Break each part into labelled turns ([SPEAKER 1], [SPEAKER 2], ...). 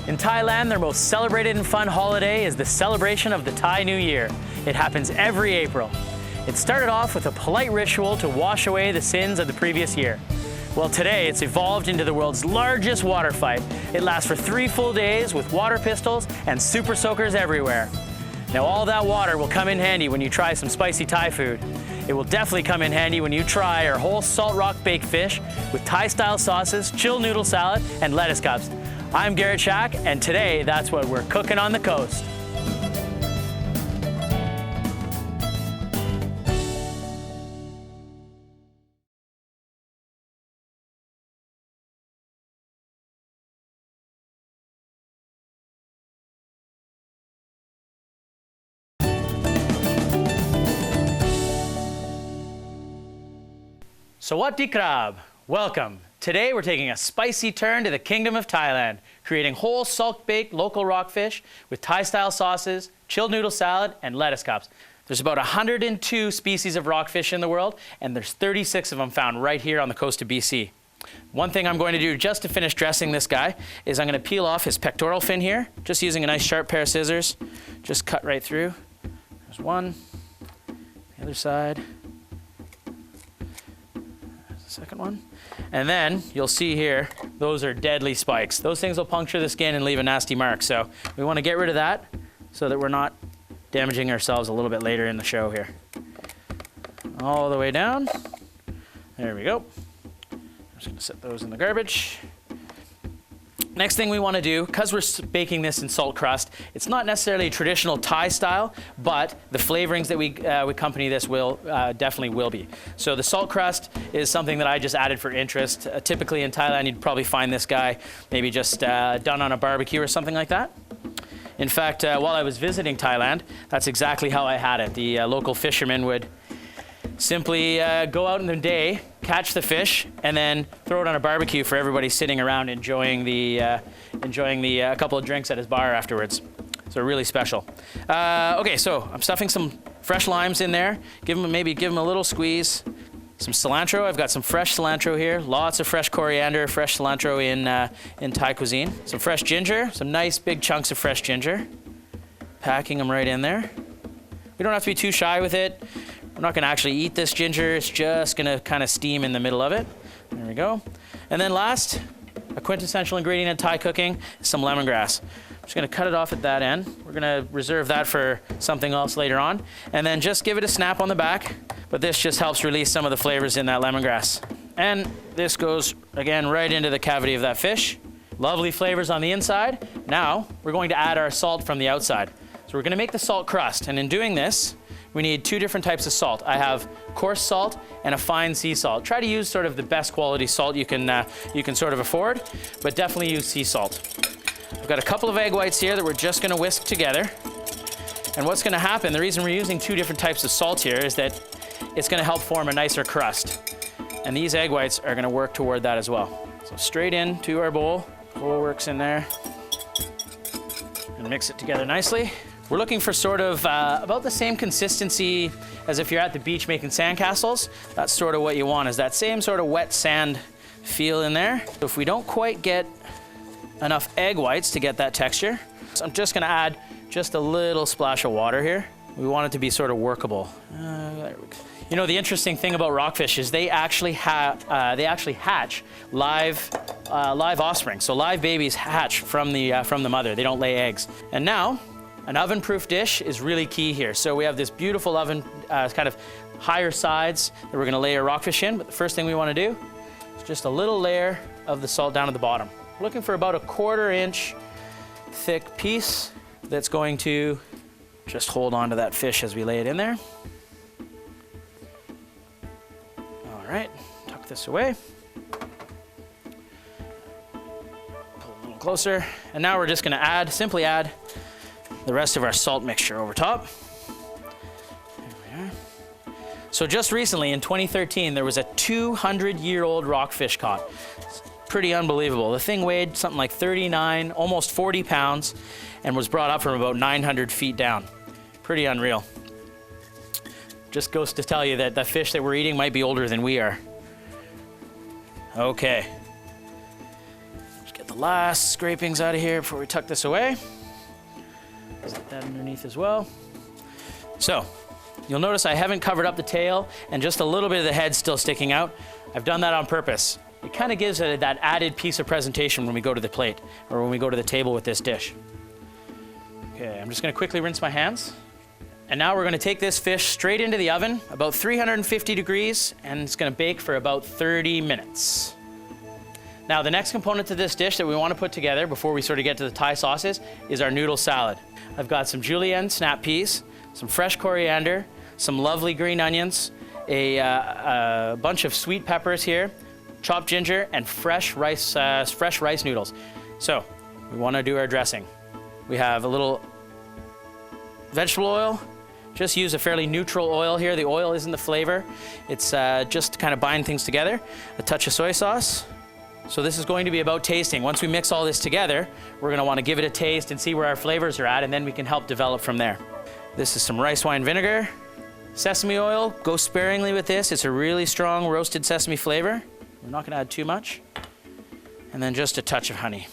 [SPEAKER 1] In Thailand, their most celebrated and fun holiday is the celebration of the Thai New Year. It happens every April. It started off with a polite ritual to wash away the sins of the previous year. Well, today it's evolved into the world's largest water fight. It lasts for 3 full days with water pistols and super soakers everywhere. Now all that water will come in handy when you try some spicy Thai food. It will definitely come in handy when you try our whole salt rock baked fish with Thai-style sauces, chilled noodle salad, and lettuce cups. I'm Garrett Schack, and today that's what we're cooking on the coast. Sawadee krab, welcome. Today we're taking a spicy turn to the Kingdom of Thailand, creating whole salt-baked local rockfish with Thai-style sauces, chilled noodle salad, and lettuce cups. There's about 102 species of rockfish in the world, and there's 36 of them found right here on the coast of BC. One thing I'm going to do just to finish dressing this guy is I'm going to peel off his pectoral fin here, just using a nice sharp pair of scissors. Just cut right through. There's one, the other side. There's the second one. And then you'll see here, those are deadly spikes. Those things will puncture the skin and leave a nasty mark. So we want to get rid of that so that we're not damaging ourselves a little bit later in the show here. All the way down. There we go. I'm just going to set those in the garbage. Next thing we want to do, because we're baking this in salt crust, it's not necessarily a traditional Thai style, but the flavorings that we accompany this will definitely will be. So the salt crust is something that I just added for interest. Typically in Thailand, you'd probably find this guy maybe just done on a barbecue or something like that. In fact, while I was visiting Thailand, that's exactly how I had it. The local fishermen would simply go out in the day, catch the fish, and then throw it on a barbecue for everybody sitting around enjoying the couple of drinks at his bar afterwards. So really special. Okay, so I'm stuffing some fresh limes in there. Maybe give them a little squeeze. Some cilantro. I've got some fresh cilantro here. Lots of fresh coriander, fresh cilantro in Thai cuisine. Some fresh ginger. Some nice big chunks of fresh ginger. Packing them right in there. We don't have to be too shy with it. We're not going to actually eat this ginger. It's just going to kind of steam in the middle of it. There we go. And then last, a quintessential ingredient in Thai cooking is some lemongrass. I'm just going to cut it off at that end. We're going to reserve that for something else later on. And then just give it a snap on the back. But this just helps release some of the flavors in that lemongrass. And this goes, again, right into the cavity of that fish. Lovely flavors on the inside. Now, we're going to add our salt from the outside. So we're going to make the salt crust. And in doing this, we need 2 different types of salt. I have coarse salt and a fine sea salt. Try to use sort of the best quality salt you can sort of afford, but definitely use sea salt. I've got a couple of egg whites here that we're just going to whisk together. And what's going to happen, the reason we're using 2 different types of salt here is that it's going to help form a nicer crust. And these egg whites are going to work toward that as well. So straight into our bowl, whole works in there, and mix it together nicely. We're looking for sort of about the same consistency as if you're at the beach making sandcastles. That's sort of what you want, is that same sort of wet sand feel in there. So if we don't quite get enough egg whites to get that texture, so I'm just going to add just a little splash of water here. We want it to be sort of workable. There we go. You know, the interesting thing about rockfish is they actually hatch live offspring. So live babies hatch from the mother. They don't lay eggs. And now, an oven-proof dish is really key here. So we have this beautiful oven, kind of higher sides that we're going to lay our rockfish in. But the first thing we want to do is just a little layer of the salt down at the bottom. We're looking for about a 1/4 inch thick piece that's going to just hold on to that fish as we lay it in there. All right, tuck this away. Pull a little closer. And now we're just going to simply add the rest of our salt mixture over top. There we are. So just recently in 2013, there was a 200-year-old rockfish caught. It's pretty unbelievable. The thing weighed something like 39, almost 40 pounds, and was brought up from about 900 feet down. Pretty unreal. Just goes to tell you that the fish that we're eating might be older than we are. Okay. last scrapings out of here before we tuck this away. Get that underneath as well. So, you'll notice I haven't covered up the tail and just a little bit of the head still sticking out. I've done that on purpose. It kind of gives it that added piece of presentation when we go to the plate or when we go to the table with this dish. Okay, I'm just gonna quickly rinse my hands. And now we're gonna take this fish straight into the oven, about 350 degrees, and it's gonna bake for about 30 minutes. Now, the next component to this dish that we wanna put together before we sort of get to the Thai sauces is our noodle salad. I've got some julienne snap peas, some fresh coriander, some lovely green onions, a bunch of sweet peppers here, chopped ginger, and fresh rice noodles. So, we wanna do our dressing. We have a little vegetable oil. Just use a fairly neutral oil here. The oil isn't the flavor. It's just to kind of bind things together. A touch of soy sauce. So this is going to be about tasting. Once we mix all this together, we're gonna wanna give it a taste and see where our flavors are at, and then we can help develop from there. This is some rice wine vinegar. Sesame oil, go sparingly with this. It's a really strong roasted sesame flavor. We're not gonna add too much. And then just a touch of honey.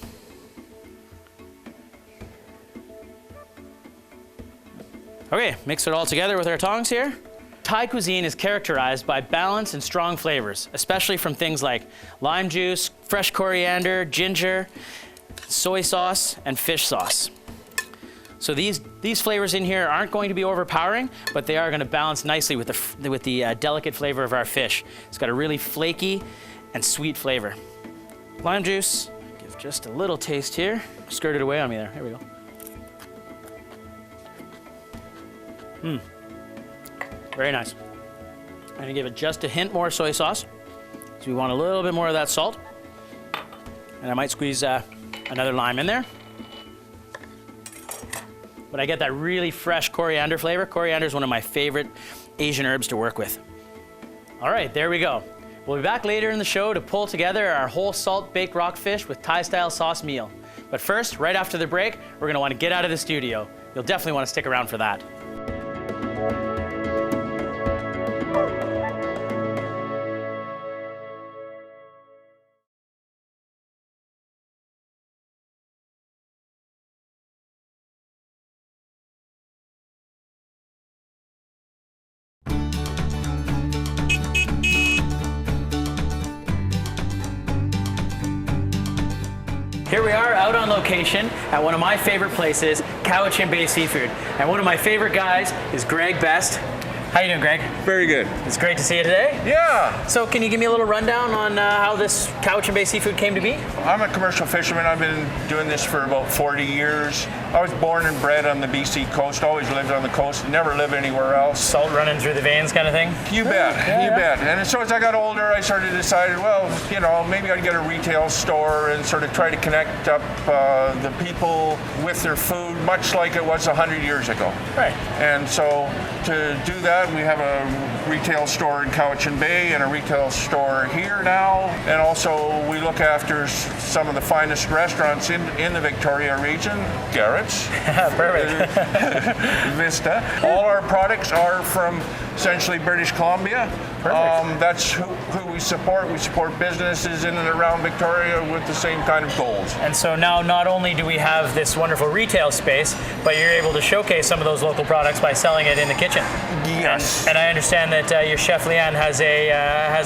[SPEAKER 1] Okay, mix it all together with our tongs here. Thai cuisine is characterized by balance and strong flavors, especially from things like lime juice, fresh coriander, ginger, soy sauce, and fish sauce. So these flavors in here aren't going to be overpowering, but they are going to balance nicely with the delicate flavor of our fish. It's got a really flaky and sweet flavor. Lime juice, give just a little taste here. Skirted away on me there. Here we go. Very nice. I'm gonna give it just a hint more soy sauce. So we want a little bit more of that salt. And I might squeeze another lime in there. But I get that really fresh coriander flavor. Coriander is one of my favorite Asian herbs to work with. All right, there we go. We'll be back later in the show to pull together our whole salt baked rockfish with Thai-style sauce meal. But first, right after the break, we're gonna wanna get out of the studio. You'll definitely wanna stick around for that. Here we are out on location at one of my favorite places, Cowichan Bay Seafood. And one of my favorite guys is Greg Best. How you doing, Greg?
[SPEAKER 2] Very good.
[SPEAKER 1] It's great to see you today.
[SPEAKER 2] Yeah.
[SPEAKER 1] So can you give me a little rundown on how this Cowichan Bay Seafood came to be?
[SPEAKER 2] I'm a commercial fisherman. I've been doing this for about 40 years. I was born and bred on the BC coast, always lived on the coast, never lived anywhere else.
[SPEAKER 1] Salt running through the veins kind of thing?
[SPEAKER 2] You bet, you bet. And so as I got older, I started to decide, well, you know, maybe I'd get a retail store and sort of try to connect up the people with their food, much like it was 100 years ago.
[SPEAKER 1] Right.
[SPEAKER 2] And so to do that, we have a retail store in Cowichan Bay and a retail store here now. And also we look after some of the finest restaurants in the Victoria region. Garrett's.
[SPEAKER 1] Perfect.
[SPEAKER 2] Vista. All our products are from essentially British Columbia.
[SPEAKER 1] Perfect.
[SPEAKER 2] That's who we support. We support businesses in and around Victoria with the same kind of goals.
[SPEAKER 1] And so now not only do we have this wonderful retail space, but you're able to showcase some of those local products by selling it in the kitchen.
[SPEAKER 2] Yes.
[SPEAKER 1] And I understand that your chef Leana has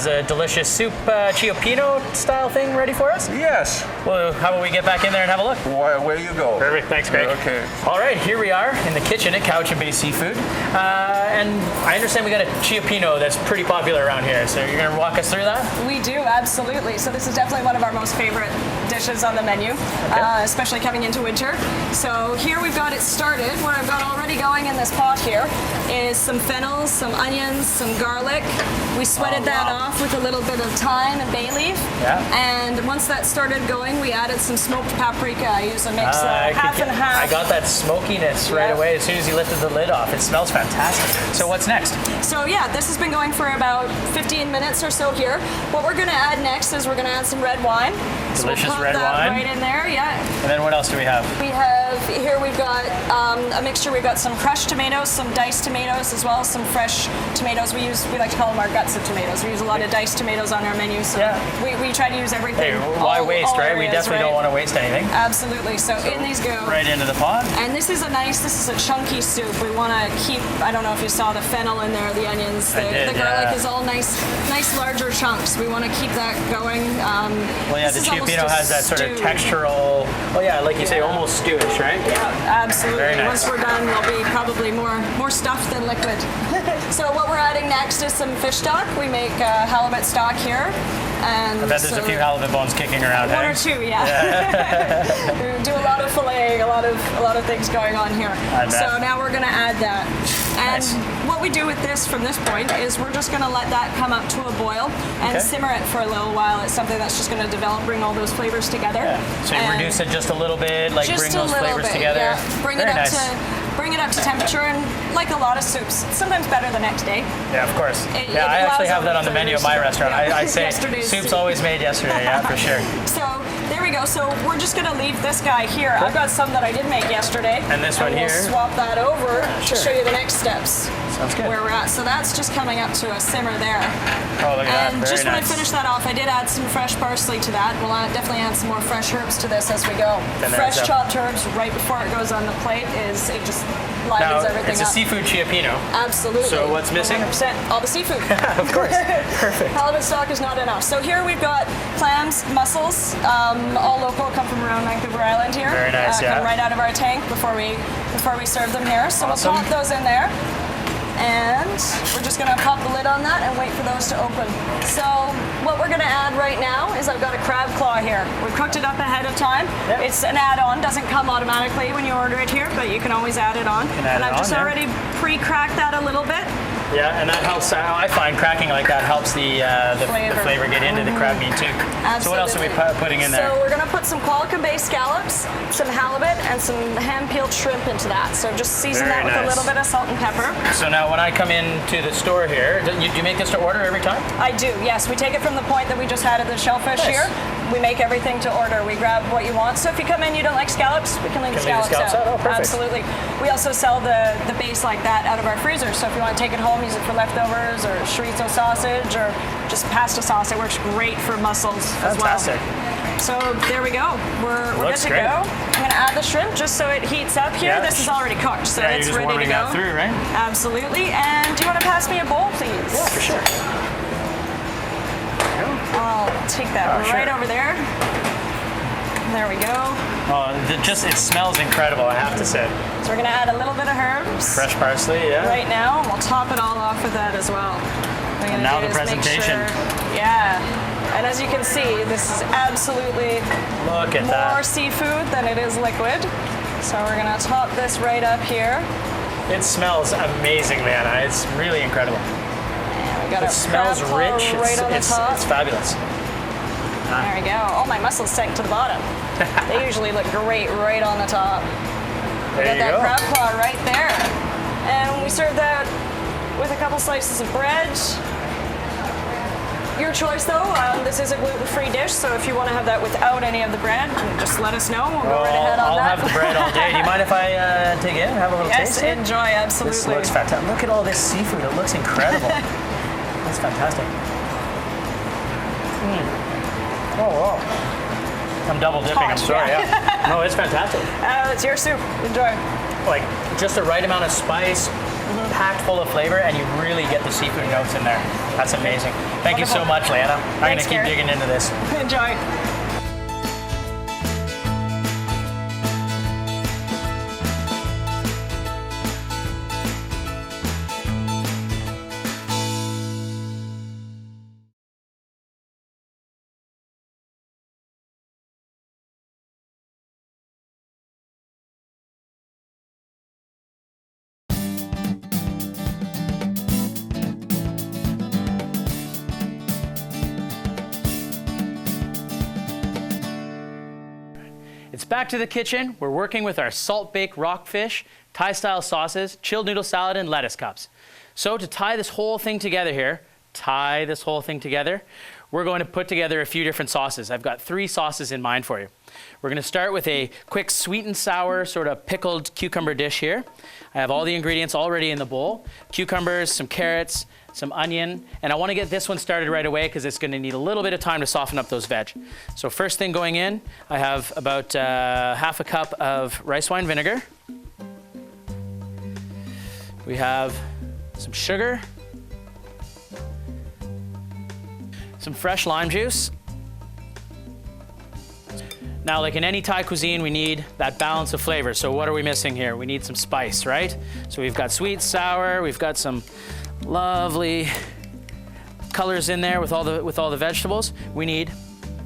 [SPEAKER 1] a delicious soup, CHATEAU style thing ready for us?
[SPEAKER 2] Yes.
[SPEAKER 1] Well, how about we get back in there and have a look?
[SPEAKER 2] Away you go.
[SPEAKER 1] Perfect. Thanks, Greg.
[SPEAKER 2] Okay.
[SPEAKER 1] All right, here we are in the kitchen at Cowichan Bay Seafood. And I understand we got a CHATEAU that's pretty popular around here. So you're going to walk us through that?
[SPEAKER 3] We do, absolutely. So this is definitely one of our most favorite dishes on the menu, especially coming into winter. So here we've got it started. What I've got already going in this pot here is some fennels, some onions, some garlic. We sweated that off with a little bit of thyme and bay leaf.
[SPEAKER 1] Yeah.
[SPEAKER 3] And once that started going, we added some smoked paprika. I use a mix half and half.
[SPEAKER 1] I got that smokiness right away as soon as you lifted the lid off. It smells fantastic. So what's next?
[SPEAKER 3] So yeah, this has been going for about 15 minutes or so here. What we're gonna add next is we're gonna add some red wine.
[SPEAKER 1] Delicious
[SPEAKER 3] so we'll pop
[SPEAKER 1] red
[SPEAKER 3] that
[SPEAKER 1] wine.
[SPEAKER 3] right in there, yeah.
[SPEAKER 1] And then what else do we have?
[SPEAKER 3] We have here we've got a mixture. We've got some crushed tomatoes, some diced tomatoes, as well as some fresh tomatoes. We like to call them our guts of tomatoes. We use a lot of diced tomatoes on our menu, so we try to use everything.
[SPEAKER 1] Hey, why waste, right? We definitely don't want to waste anything.
[SPEAKER 3] Absolutely. So in these go.
[SPEAKER 1] Right into the pot.
[SPEAKER 3] And this is a chunky soup. We want to keep, I don't know if you saw the fennel in there, the onions, the garlic is all nice larger chunks. We want to keep that going.
[SPEAKER 1] Well, yeah, the Cioppino has that sort of textural, like you say, almost stewish, right?
[SPEAKER 3] Yeah, absolutely.
[SPEAKER 1] Very nice.
[SPEAKER 3] Once we're done, there'll be probably more stuff than liquid. So what we're adding next is some fish stock. We make halibut stock here. And
[SPEAKER 1] I bet there's a few halibut bones kicking around.
[SPEAKER 3] One or two, yeah. We do a lot of filleting, a lot of things going on here. So now we're going to add that. And what we do with this from this point is we're just going to let that come up to a boil and simmer it for a little while. It's something that's just going to develop, bring all those flavors together.
[SPEAKER 1] Yeah. So you reduce it just a little bit, like bring those flavors together.
[SPEAKER 3] Yeah. Bring it up to temperature, and like a lot of soups, it's sometimes better the next day.
[SPEAKER 1] Yeah, of course. I actually have that on the menu at my restaurant. I say soup's always made yesterday, for sure.
[SPEAKER 3] So there we go. So we're just going to leave this guy here. I've got some that I did make yesterday.
[SPEAKER 1] And this one here.
[SPEAKER 3] We'll swap that over to show you the next steps.
[SPEAKER 1] Sounds good.
[SPEAKER 3] Where we're at. So that's just coming up to a simmer there.
[SPEAKER 1] Oh, look at that.
[SPEAKER 3] And just when I finish that off, I did add some fresh parsley to that. We'll definitely add some more fresh herbs to this as we go. Fresh chopped herbs right before it goes on the plate it just livens everything up.
[SPEAKER 1] It's a seafood Cioppino.
[SPEAKER 3] Absolutely.
[SPEAKER 1] So what's missing?
[SPEAKER 3] 100%. All the seafood.
[SPEAKER 1] Of course. Perfect.
[SPEAKER 3] Halibut stock is not enough. So here we've got clams, mussels, all local, come from around Vancouver Island here.
[SPEAKER 1] Very nice,
[SPEAKER 3] come right out of our tank before we serve them here. So we'll pop those in there. And we're just gonna pop the lid on that and wait for those to open. So what we're gonna add right now is I've got a crab claw here. We've cooked it up ahead of time. Yep. It's an add-on, doesn't come automatically when you order it here, but you can always add it on. And I've just already pre-cracked that a little bit.
[SPEAKER 1] Yeah, and that helps. I find cracking like that helps the flavor get into the crab meat too.
[SPEAKER 3] Absolutely.
[SPEAKER 1] So what else are we putting in there?
[SPEAKER 3] So we're going to put some Cowichan Bay scallops, some halibut, and some hand-peeled shrimp into that. So just season that with a little bit of salt and pepper.
[SPEAKER 1] So now when I come into the store here, do you make this to order every time?
[SPEAKER 3] I do, yes. We take it from the point that we just had at the shellfish here. We make everything to order. We grab what you want. So if you come in, you don't like scallops, we can leave the scallops out.
[SPEAKER 1] Oh, perfect.
[SPEAKER 3] Absolutely. We also sell the base like that out of our freezer. So if you want to take it home, use it for leftovers or chorizo sausage or just pasta sauce. It works great for mussels as well.
[SPEAKER 1] Fantastic.
[SPEAKER 3] So there we go. We're good to go. I'm going to add the shrimp just so it heats up here. Yeah. This is already cooked, so it's
[SPEAKER 1] you're just
[SPEAKER 3] ready to go.
[SPEAKER 1] That through, right?
[SPEAKER 3] Absolutely. And do you want to pass me a bowl, please?
[SPEAKER 1] Yeah, for sure.
[SPEAKER 3] I'll take that right over there. There we go.
[SPEAKER 1] Oh, it smells incredible, I have to say.
[SPEAKER 3] So we're going to add a little bit of herbs.
[SPEAKER 1] Fresh parsley, yeah.
[SPEAKER 3] Right now, and we'll top it all off with that as well.
[SPEAKER 1] And now the presentation.
[SPEAKER 3] And as you can see, this is absolutely more seafood than it is liquid. So we're going to top this right up here.
[SPEAKER 1] It smells amazing, man. It's really incredible.
[SPEAKER 3] It
[SPEAKER 1] smells rich. It's fabulous.
[SPEAKER 3] There we go. All my mussels sank to the bottom. They usually look great right on the top. We got that crab claw right there. And we serve that with a couple slices of bread. Your choice though. This is a gluten-free dish, so if you want to have that without any of the bread, just let us know. We'll go right ahead on that.
[SPEAKER 1] I'll have the bread all day. Do you mind if I take it and have a little taste?
[SPEAKER 3] Yes, enjoy, absolutely.
[SPEAKER 1] This looks fantastic. Look at all this seafood. It looks incredible. That's fantastic. Oh, wow. I'm double dipping, I'm sorry. Yeah. No, it's fantastic.
[SPEAKER 3] It's your soup. Enjoy.
[SPEAKER 1] Like, just the right amount of spice, packed full of flavor, and you really get the seafood notes in there. That's amazing. Thank you so much, Leana. I'm going to keep digging into this.
[SPEAKER 3] Enjoy.
[SPEAKER 1] It's back to the kitchen. We're working with our salt-baked rockfish, Thai-style sauces, chilled noodle salad, and lettuce cups. So to tie this whole thing together, we're going to put together a few different sauces. I've got 3 sauces in mind for you. We're going to start with a quick sweet and sour sort of pickled cucumber dish here. I have all the ingredients already in the bowl. Cucumbers, some carrots, some onion, and I want to get this one started right away because it's going to need a little bit of time to soften up those veg. So first thing going in, I have about half a cup of rice wine vinegar. We have some sugar, some fresh lime juice. Now, like in any Thai cuisine, we need that balance of flavor. So what are we missing here? We need some spice, right? So we've got sweet, sour, we've got some lovely colors in there with all the vegetables. We need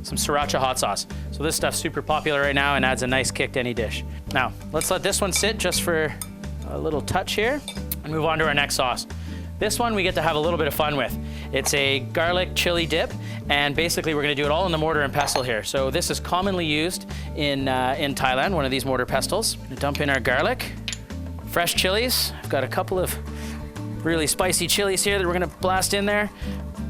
[SPEAKER 1] some sriracha hot sauce. So this stuff's super popular right now and adds a nice kick to any dish. Now, let's let this one sit just for a little touch here and move on to our next sauce. This one we get to have a little bit of fun with. It's a garlic chili dip, and basically we're gonna do it all in the mortar and pestle here. So this is commonly used in Thailand, one of these mortar pestles. We're gonna dump in our garlic, fresh chilies. I've got a couple of really spicy chilies here that we're gonna blast in there.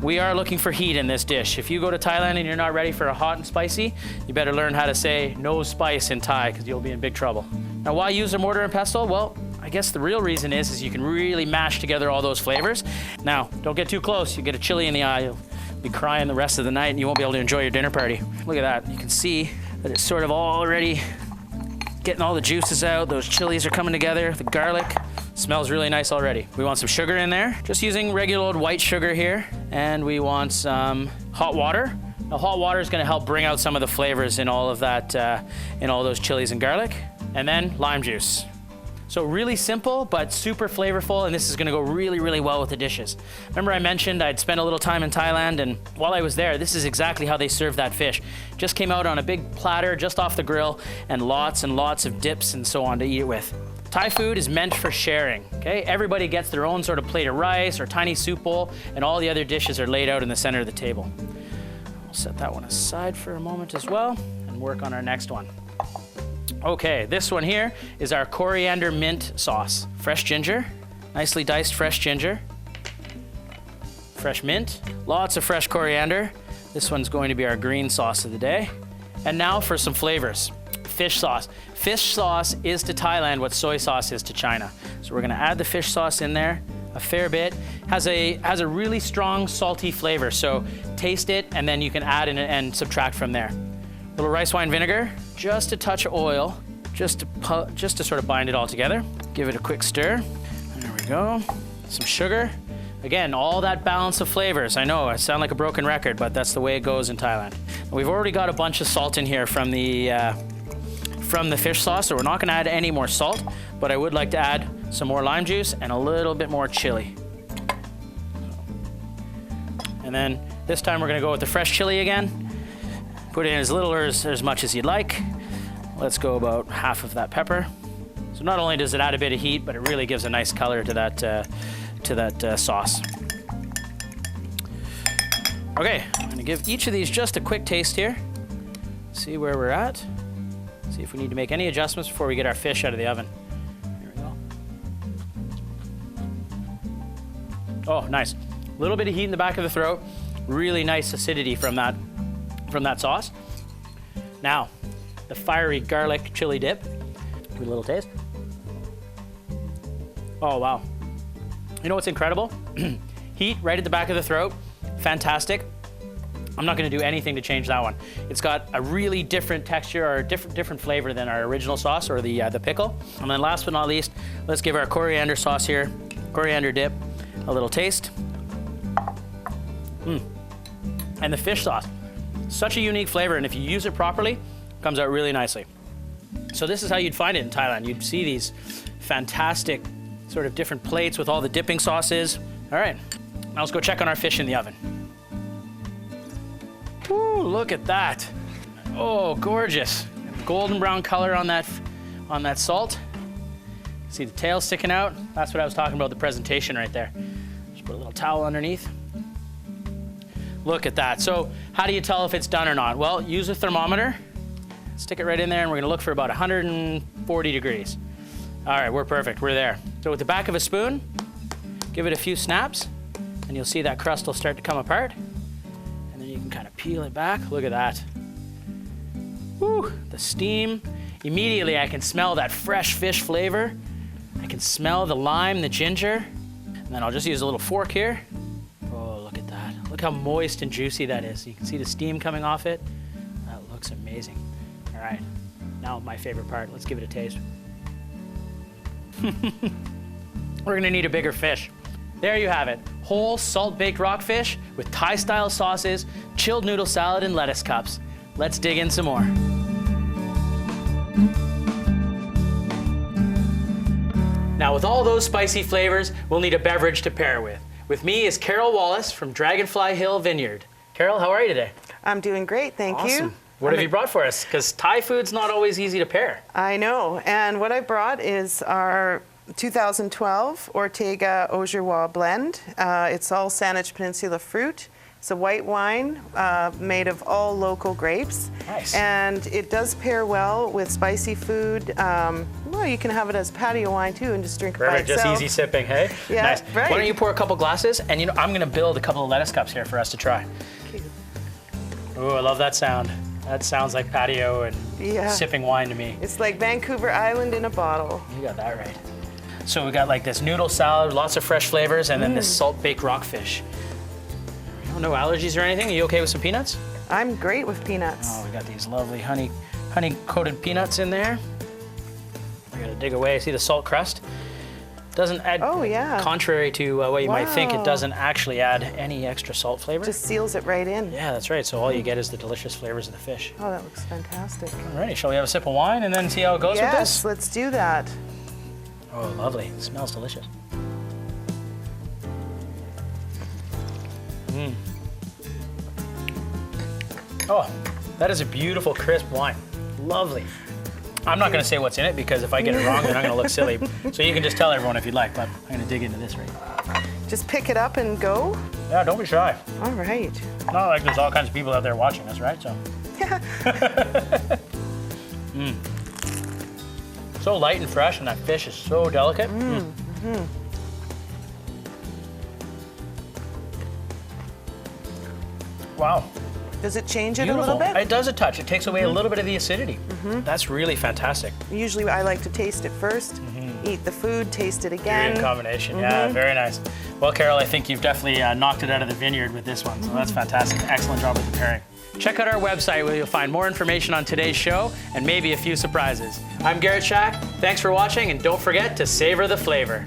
[SPEAKER 1] We are looking for heat in this dish. If you go to Thailand and you're not ready for a hot and spicy, you better learn how to say no spice in Thai because you'll be in big trouble. Now, why use a mortar and pestle? Well, I guess the real reason is you can really mash together all those flavors. Now, don't get too close. You get a chili in the eye, you'll be crying the rest of the night and you won't be able to enjoy your dinner party. Look at that. You can see that it's sort of already getting all the juices out. Those chilies are coming together. The garlic smells really nice already. We want some sugar in there. Just using regular old white sugar here. And we want some hot water. Now, hot water is going to help bring out some of the flavors in all of that, in all those chilies and garlic. And then lime juice. So really simple, but super flavorful, and this is gonna go really, really well with the dishes. Remember I mentioned I'd spent a little time in Thailand, and while I was there, this is exactly how they serve that fish. Just came out on a big platter, just off the grill, and lots of dips and so on to eat it with. Thai food is meant for sharing, okay? Everybody gets their own sort of plate of rice or tiny soup bowl, and all the other dishes are laid out in the center of the table. We'll set that one aside for a moment as well, and work on our next one. Okay, this one here is our coriander mint sauce. Fresh ginger, nicely diced fresh ginger. Fresh mint, lots of fresh coriander. This one's going to be our green sauce of the day. And now for some flavors. Fish sauce. Fish sauce is to Thailand what soy sauce is to China. So we're gonna add the fish sauce in there a fair bit. Has a really strong salty flavor, so taste it and then you can add in and subtract from there. A little rice wine vinegar, just a touch of oil, just to sort of bind it all together. Give it a quick stir. There we go. Some sugar. Again, all that balance of flavors. I know I sound like a broken record, but that's the way it goes in Thailand. We've already got a bunch of salt in here from the fish sauce, so we're not gonna add any more salt, but I would like to add some more lime juice and a little bit more chili. And then this time we're gonna go with the fresh chili again. Put in as little or as much as you'd like. Let's go about half of that pepper. So not only does it add a bit of heat, but it really gives a nice color to that sauce. Okay, I'm gonna give each of these just a quick taste here. See where we're at. See if we need to make any adjustments before we get our fish out of the oven. There we go. Oh, nice. A little bit of heat in the back of the throat. Really nice acidity from that sauce. Now, the fiery garlic chili dip. Give it a little taste. Oh, wow. You know what's incredible? Heat right at the back of the throat. Fantastic. I'm not gonna do anything to change that one. It's got a really different texture or different flavor than our original sauce or the pickle. And then last but not least, let's give our coriander sauce here, coriander dip, a little taste. And the fish sauce. Such a unique flavor, and if you use it properly, it comes out really nicely. So this is how you'd find it in Thailand. You'd see these fantastic sort of different plates with all the dipping sauces. All right, now let's go check on our fish in the oven. Woo, look at that. Oh, gorgeous. Golden brown color on that salt. See the tail sticking out? That's what I was talking about, the presentation right there. Just put a little towel underneath. Look at that. So how do you tell if it's done or not? Well, use a thermometer, stick it right in there, and we're gonna look for about 140 degrees. All right, we're perfect, we're there. So with the back of a spoon, give it a few snaps, and you'll see that crust will start to come apart. And then you can kind of peel it back. Look at that. Woo, the steam. Immediately I can smell that fresh fish flavor. I can smell the lime, the ginger. And then I'll just use a little fork here. Oh, look at that. Look how moist and juicy that is. You can see the steam coming off it. That looks amazing. All right, now my favorite part. Let's give it a taste. We're gonna need a bigger fish. There you have it. Whole salt-baked rockfish with Thai-style sauces, chilled noodle salad, and lettuce cups. Let's dig in some more. Now with all those spicy flavors, we'll need a beverage to pair with. With me is Carol Wallace from Dragonfly Hill Vineyard. Carol, how are you today?
[SPEAKER 4] I'm doing great, thank you.
[SPEAKER 1] What have you brought for us? Because Thai food's not always easy to pair.
[SPEAKER 4] I know, and what I brought is our 2012 Ortega Au Giroir blend. It's all Saanich Peninsula fruit. It's a white wine made of all local grapes.
[SPEAKER 1] Nice.
[SPEAKER 4] And it does pair well with spicy food. Well, you can have it as patio wine too and just drink it by itself.
[SPEAKER 1] Just easy sipping, hey?
[SPEAKER 4] Yeah,
[SPEAKER 1] nice.
[SPEAKER 4] right.
[SPEAKER 1] Why don't you pour a couple glasses? And you know, I'm gonna build a couple of lettuce cups here for us to try.
[SPEAKER 4] Cute.
[SPEAKER 1] Ooh, I love that sound. That sounds like patio and sipping wine to me.
[SPEAKER 4] It's like Vancouver Island in a bottle.
[SPEAKER 1] You got that right. So we got like this noodle salad, lots of fresh flavors, and then this salt-baked rockfish. No allergies or anything? Are you okay with some peanuts?
[SPEAKER 4] I'm great with peanuts.
[SPEAKER 1] Oh, we got these lovely honey-coated peanuts in there. We're gonna dig away. See the salt crust? Doesn't add, contrary to what you might think, it doesn't actually add any extra salt flavor.
[SPEAKER 4] Just seals it right in.
[SPEAKER 1] Yeah, that's right. So all you get is the delicious flavors of the fish.
[SPEAKER 4] Oh, that looks fantastic.
[SPEAKER 1] Alrighty, shall we have a sip of wine and then see how it goes with this?
[SPEAKER 4] Yes, let's do that.
[SPEAKER 1] Oh, lovely. It smells delicious. Oh, that is a beautiful, crisp wine. Lovely. I'm not going to say what's in it because if I get it wrong, then I'm going to look silly. So you can just tell everyone if you'd like, but I'm going to dig into this right now.
[SPEAKER 4] Just pick it up and go?
[SPEAKER 1] Yeah, don't be shy.
[SPEAKER 4] All right.
[SPEAKER 1] It's not like there's all kinds of people out there watching us, right? So. So light and fresh, and that fish is so delicate. Wow.
[SPEAKER 4] Does it change it
[SPEAKER 1] Beautiful.
[SPEAKER 4] a little bit?
[SPEAKER 1] It does a touch. It takes away a little bit of the acidity. That's really fantastic.
[SPEAKER 4] Usually I like to taste it first, eat the food, taste it again.
[SPEAKER 1] Great combination, yeah, very nice. Well, Carol, I think you've definitely knocked it out of the vineyard with this one, so that's fantastic. Excellent job with the pairing. Check out our website where you'll find more information on today's show and maybe a few surprises. I'm Garrett Schack. Thanks for watching, and don't forget to savor the flavor.